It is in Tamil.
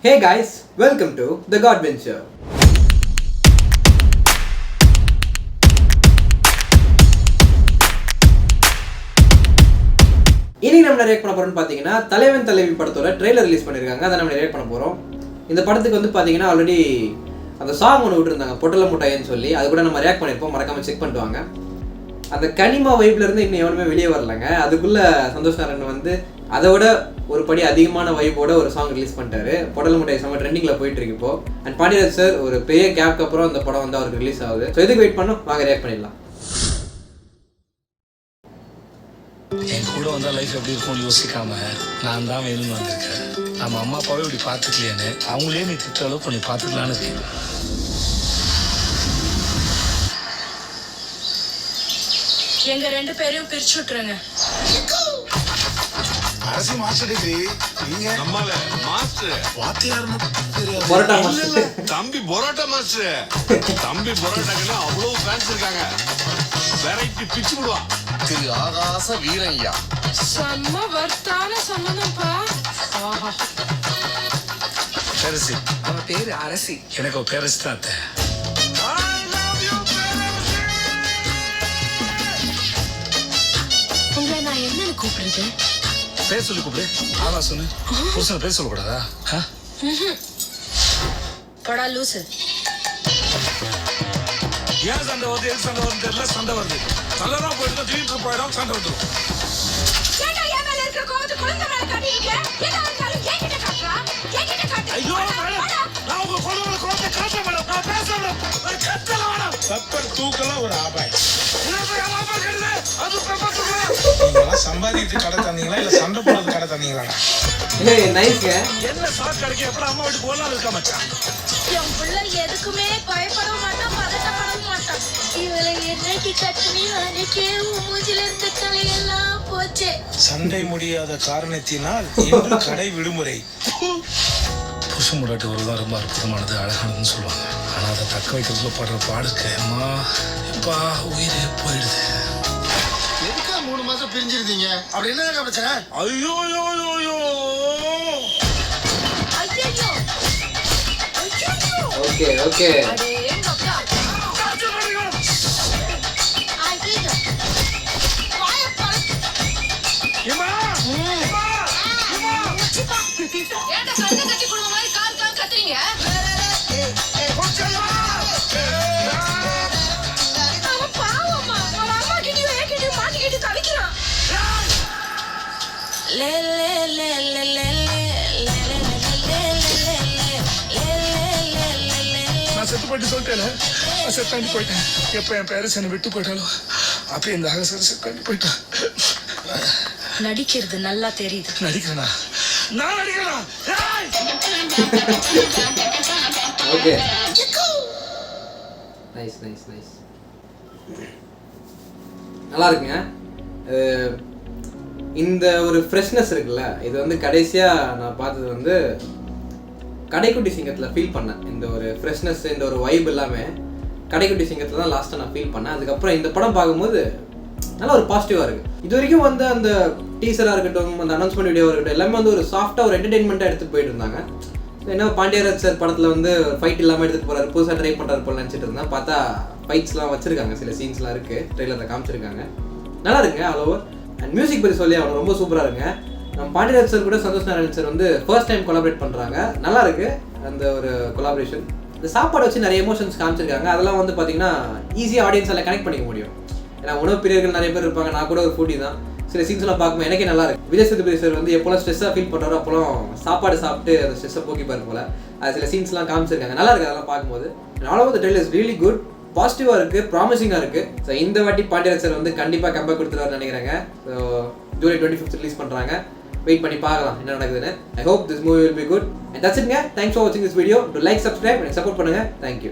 Hey guys, welcome to The God Venture. இனி நம்ம ரியாக்ட் பண்ண போறோம்னு பாத்தீங்கன்னா தலைவன் தலைவி படத்தோட ட்ரெய்லர் ரிலீஸ் பண்ணிருக்காங்க. அதை நம்ம ரியாக்ட் பண்ண போறோம். இந்த படத்துக்கு வந்து பாத்தீங்கன்னா ஆல்ரெடி அந்த சாங் ஒன்று விட்டுருந்தாங்க, பொட்டல முட்டாயின்னு சொல்லி. அது கூட நம்ம ரியாக்ட் பண்ணிருப்போம், மறக்காம செக் பண்ணிட்டு வாங்க. அந்த கனிமா வைப்ல இருந்து இன்னும் எவனுமே வெளியே வரலங்க. அதுக்குள்ள சந்தோஷ் நாராயணன் வந்து அதை விட ஒரு படி அதிகமான வைப்போட ஒரு சாங் ரிலீஸ் பண்ணிட்டாரு. பொடல் முட்டை செம்ம ட்ரெண்டிங்ல போயிட்டு இருக்கு இப்போ. அண்ட் பாண்டியராஜ் சார் ஒரு பெரிய கேப்க்கு அப்புறம் அந்த படம் வந்து அவருக்கு ரிலீஸ் ஆகுது. ஸோ இதுக்கு வெயிட் பண்ணோம், வாங்க ரியாக்ட் பண்ணிடலாம். என் கூட வந்தா லைஃப் எப்படி இருக்கும்னு யோசிக்காம நான் தான் வேணும்னு வந்திருக்கேன். நம்ம அம்மா அப்பாவே இப்படி பார்த்துக்கலையேன்னு அவங்களே நீ திட்ட அளவுக்கு நீ பார்த்துக்கலான்னு இருக்கேன். எங்க ரெண்டு பேரையும் பிரிச்சு விட்டுருங்க. அரசு மாஸ்டர் டிகிரி நீங்க நம்மால மாஸ்டர் வாத்தியார்னு தெரியாது. பரோட்டா மாஸ்டர். தம்பி பரோட்டா மாஸ்டர். தம்பி பரோட்டாக்கு அவ்வளவு ஃபேன்ஸ் இருக்காங்க. வெரைட்டி பிச்சு விடுவா. திரு ஆகாச வீரய்யா செம்ம வர்த்தான சம்மந்தம்ப்பா. பேரசி அவ பேரு அரசி. எனக்கு ஒரு பேரசி தான் அத்தை. உங்களை நான் என்னன்னு கூப்பிடுறது? பேர் சொல்லி கூப்பிடு. ஆமா சொன்னு புருஷனை பேர் சொல்லக்கூடாதா? படா லூசு. ஏன் சண்டை வருது, எது சண்டை வருது தெரியல. சண்டை வருது நல்லதான் போயிட்டு திடீர்னு போயிடும், சண்டை வந்துடும். ஐயோ மேடம், நான் உங்க குழந்தை காட்ட மேடம், நான் பேச மேடம், கட்டல மேடம். சப்பர் தூக்கலாம் ஒரு ஆபாய். அது பிரபத்துக்குள்ள நீங்க சம்பாதித்து கடை தந்தீங்களா இல்ல சண்டை போடுறது கடை தந்தீங்களா? ஏய் நைஸ்ங்க. என்ன சாக்கு கிடைக்க எப்படி அம்மா வீட்டு போகலாம் இருக்கா மச்சான். என் பிள்ளை எதுக்குமே பயப்பட மாட்டான், பதட்டப்பட மாட்டான். இவளை என்னைக்கு கட்டுனி அன்னைக்கே மூஞ்சில இருந்து கலையெல்லாம் போச்சே. சண்டை முடியாத காரணத்தினால் இன்று கடை விடுமுறை. புருஷன் முடாட்டி உறவுதான் ரொம்ப அற்புதமானது, அழகானதுன்னு சொல்லுவாங்க. ஆனா அதை தக்க வைக்கிறதுல படுற பாடுக்கு அம்மா எப்பா உயிரே போயிடுது. எதுக்கா 3 மாசம் பிரிஞ்சிருந்தீங்க? அப்படி என்ன பிரச்சனை? ஐயோ யோ யோ யோ. ஐயையோ. ஐயையோ. Okay okay. அடேங்கப்பா. ஐயையோ. வாயப்பா. ஏம்மா ஏன்டா கண்ணை கட்டி குடும்ப மாதிரி கால் கால் கத்துறீங்க? அவன் பாவம்மா. அவன் அம்மா கிட்டயும் என் கிட்டயும் மாட்டிக்கிட்டு தவிக்கிறான். லே லே லே லே லே நான் செத்து போயிட்டு சொல்லிட்டேன். நான் செத்தாண்டி போயிட்டேன். எப்ப என் பேரஸ் என்னை விட்டு போயிட்டாலும் அப்ப இந்த அகசர் செத்தாண்டி போயிட்டான். நடிக்கிறது நல்லா தெரியுது. நடிக்கிறேனா? நான் நடிக்கிறேனா? ஓகே. Nice nice nice. நல்லா இருக்குங்க. இந்த ஒரு ஃப்ரெஷ்னஸ் இருக்குல்ல, இது வந்து கடைசியாக நான் பார்த்தது வந்து கடைக்குட்டி சிங்கத்தில் ஃபீல் பண்ணேன். இந்த ஒரு ஃப்ரெஷ்னஸ், இந்த ஒரு வைப் எல்லாமே கடைக்குட்டி சிங்கத்தில் தான் லாஸ்ட்டாக நான் ஃபீல் பண்ணேன். அதுக்கப்புறம் இந்த படம் பார்க்கும்போது நல்லா ஒரு பாசிட்டிவாக இருக்குது. இது வரைக்கும் வந்து அந்த டீசராக இருக்கட்டும், அந்த அனௌன்ஸ்மெண்ட் வீடியோவாக இருக்கட்டும், எல்லாமே வந்து ஒரு சாஃப்டாக ஒரு என்டர்டெயின்மெண்ட்டாக எடுத்துகிட்டு போயிட்டு இருந்தாங்க. என்ன பாண்டியராஜ் சார் படத்தில் வந்து ஃபைட் இல்லாமல் எடுத்துகிட்டு போகிறாரு, புதுசாக ட்ரை பண்ணுறாரு போல நினச்சிட்டு இருந்தேன். பார்த்தா ஃபைட்ஸ்லாம் வச்சுருக்காங்க, சில சீன்ஸ்லாம் இருக்குது, ட்ரெய்லரில் காமிச்சிருக்காங்க. நல்லா இருக்குங்க ஆல் ஓவர். அண்ட் மியூசிக் பற்றி சொல்லி அவங்க ரொம்ப சூப்பராக இருக்குங்க. நம்ம பாண்டியராஜ் சார் கூட சந்தோஷ் நாராயணன் சார் வந்து ஃபர்ஸ்ட் டைம் கொலாபரேட் பண்ணுறாங்க. நல்லா இருக்குது அந்த ஒரு கொலாபரேஷன். இந்த சாப்பாடை வச்சு நிறைய எமோஷன்ஸ் காமிச்சிருக்காங்க. அதெல்லாம் வந்து பார்த்தீங்கன்னா ஈஸியாக ஆடியன்ஸால் கனெக்ட் பண்ணிக்க முடியும். ஏன்னா உணவு பிரியர்கள் நிறைய பேர் இருப்பாங்க, நான் கூட ஒரு ஃபுட்டி தான். சில சீன்ஸ்லாம் பார்க்கும்போது எனக்கே நல்லா இருக்கு. விஜய் சேதுபதி சார் வந்து எப்போலாம் ஸ்ட்ரெஸ்ஸாக ஃபீல் பண்ணுறாரோ அப்போலாம் சாப்பாடு சாப்பிட்டு அந்த ஸ்ட்ரெஸ்ஸை போக்கிப்பாரு போல. அது சில சீன்ஸ்லாம் காமிச்சிருக்காங்க, நல்லா இருக்குது அதெல்லாம் பார்க்கும்போது. All over the trailer is really good, பாசிட்டிவாக இருக்குது, ப்ராமிசிங்காக இருக்குது. ஸோ இந்த வாட்டி பாண்டியராஜ் சார் வந்து கண்டிப்பாக கம்பேக் கொடுத்துருவாருன்னு நினைக்கிறாங்க. ஸோ ஜூலை 25 ரிலீஸ் பண்ணுறாங்க. வெயிட் பண்ணி பார்க்கலாம் என்ன நடக்குதுன்னு. I hope this movie will be good. And that's இட்ங்க. தேங்க்ஸ் ஃபார் வாட்சிங் this video. To like, subscribe and support பண்ணுங்கள். தேங்க்யூ.